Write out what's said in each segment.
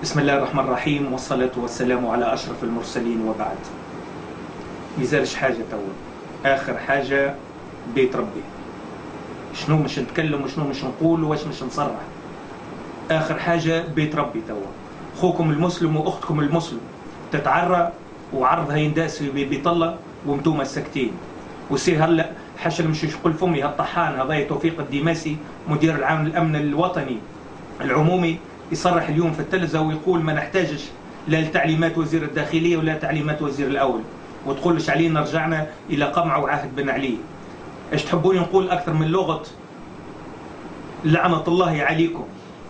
بسم الله الرحمن الرحيم، والصلاة والسلام على أشرف المرسلين، وبعد. ميزالش حاجة توا، آخر حاجة بيت ربي. شنو مش نتكلم وشنو مش نقول واش مش نصرح. آخر حاجة بيت ربي توا. خوكم المسلم وأختكم المسلم تتعرى وعرضها ينداس في بيت الله وانتوما ساكتين. وسير هلا حاشا مش يقول فمي هالطحان هذا توفيق الديماسي مدير العام الأمن الوطني العمومي يصرح اليوم في التلفزة ويقول ما نحتاجش لا لتعليمات وزير الداخلية ولا تعليمات وزير الأول، وتقولش علينا رجعنا إلى قمع وعهد بن علي. ايش تحبوني نقول أكثر من لغة؟ لعنة الله عليكم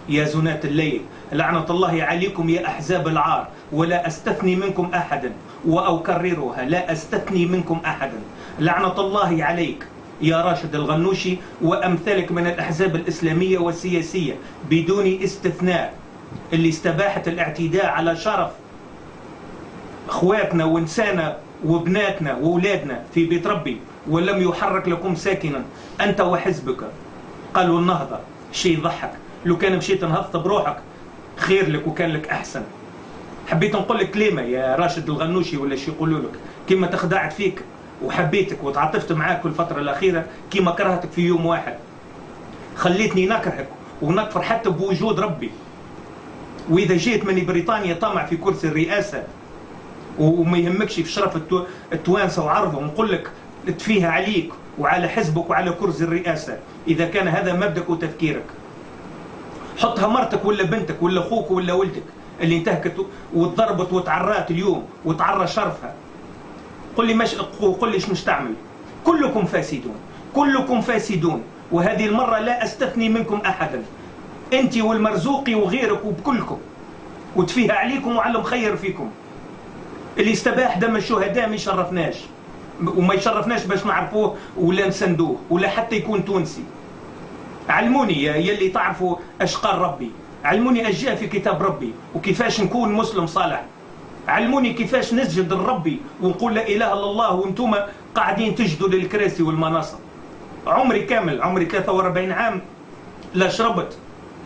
يا زناة الليل، لعنة الله عليكم يا أحزاب العار، ولا أستثني منكم أحدا وأكررها، لا أستثني منكم أحدا. لعنة الله عليك يا راشد الغنوشي وأمثالك من الأحزاب الإسلامية والسياسية بدون استثناء، اللي استباحت الاعتداء على شرف أخواتنا ونسانا وبناتنا وأولادنا في بيت ربي، ولم يحرك لكم ساكنا أنت وحزبك. قالوا النهضة شيء يضحك، لو كان مشيت نهضت بروحك خير لك وكان لك أحسن. حبيت نقول لك كلمة يا راشد الغنوشي ولا شي يقولوا لك، كما تخدعت فيك وحبيتك وتعاطفت معاك في الفترة الأخيرة كما كرهتك في يوم واحد. خليتني نكرهك ونكفر حتى بوجود ربي. وإذا جيت من بريطانيا طمع في كرسي الرئاسة وما يهمكش في شرف التوانسة وعرضهم، نقول لك تفيها عليك وعلى حزبك وعلى كرسي الرئاسة إذا كان هذا مبدأك وتفكيرك. حطها مرتك ولا بنتك ولا أخوك ولا ولدك اللي انتهكت وتضربت وتعرات اليوم وتعرى شرفها. قل لي مش تعمل. كلكم فاسدون، كلكم فاسدون، وهذه المرة لا أستثني منكم أحدا، أنت والمرزوقي وغيرك وبكلكم، وتفيها عليكم وعلى مخير فيكم. اللي استباح دم الشهداء ما يشرفناش، وما يشرفناش باش نعرفوه ولا نسندوه ولا حتى يكون تونسي. علموني يلي تعرفوا اش قال ربي، علموني اش جاء في كتاب ربي وكيفاش نكون مسلم صالح. علموني كيفاش نسجد لربي ونقول لا اله الا الله وانتم قاعدين تسجدوا للكراسي والمناصب. عمري كامل، عمري 43 عام لا شربت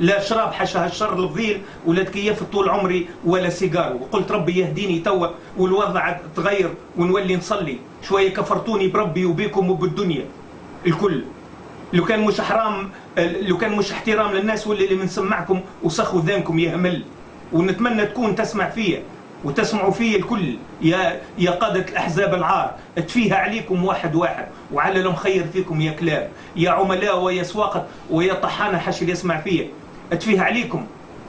لا شراب حاشا هالشر الفضيل ولا تكيفت طول عمري ولا سيجار، وقلت ربي يهديني توا والوضع تغير ونولي نصلي شويه. كفرتوني بربي وبيكم وبالدنيا الكل. لو كان مش حرام، لو كان مش احترام للناس واللي بنسمعكم وسخوا ذانكم يهمل. ونتمنى تكون تسمع فيا وتسمعوا فيا الكل يا قادة الأحزاب العار. تفيها عليكم واحد واحد وعلى المخير فيكم يا كلاب، يا عملاء ويا سواقط ويا طحانة حش اللي يسمع فيا. تفيها عليكم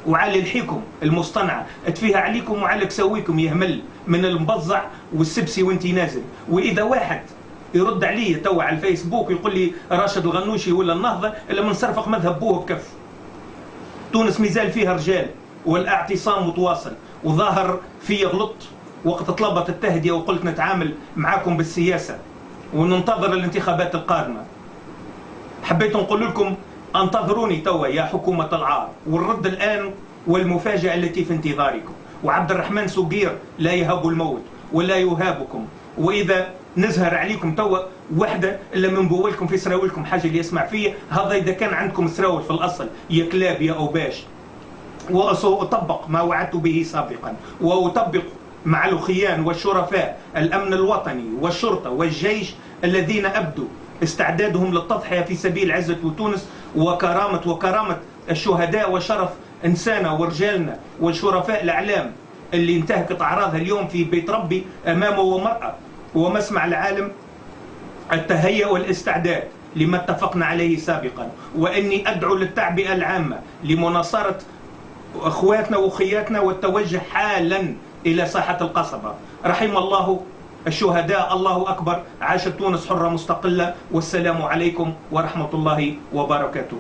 وعلى الحيكم المصطنعة، تفيها عليكم وعلى كسويكم يهمل من المبضع والسبسي وانتي نازل. وإذا واحد يرد علي توا على الفيسبوك يقول لي راشد الغنوشي ولا النهضة إلا من صرفق مذهب بوه بكف. تونس ميزال فيها رجال والاعتصام متواصل، وظاهر في غلط وقت طلبت التهدئة وقلت نتعامل معاكم بالسياسة وننتظر الانتخابات القادمة. حبيت نقول لكم انتظروني توا يا حكومة العار، والرد الآن والمفاجأة التي في انتظاركم. وعبد الرحمن سقير لا يهاب الموت ولا يهابكم. وإذا نزهر عليكم توا وحده الا من بولكم في سراولكم حاجه اللي يسمع فيا، هذا اذا كان عندكم سراول في الاصل يا كلاب يا اوباش. واطبق ما وعدت به سابقا، واطبق مع الخيان والشرفاء الامن الوطني والشرطه والجيش الذين ابدوا استعدادهم للتضحيه في سبيل عزه تونس وكرامه الشهداء وشرف انسانا ورجالنا والشرفاء الاعلام اللي انتهكت اعراضها اليوم في بيت ربي امامه ومرأة ومسمع العالم. التهيئ والاستعداد لما اتفقنا عليه سابقا، واني ادعو للتعبئه العامه لمناصره اخواتنا واخياتنا والتوجه حالا الى ساحه القصبه. رحم الله الشهداء، الله اكبر، عاشت تونس حره مستقله، والسلام عليكم ورحمه الله وبركاته.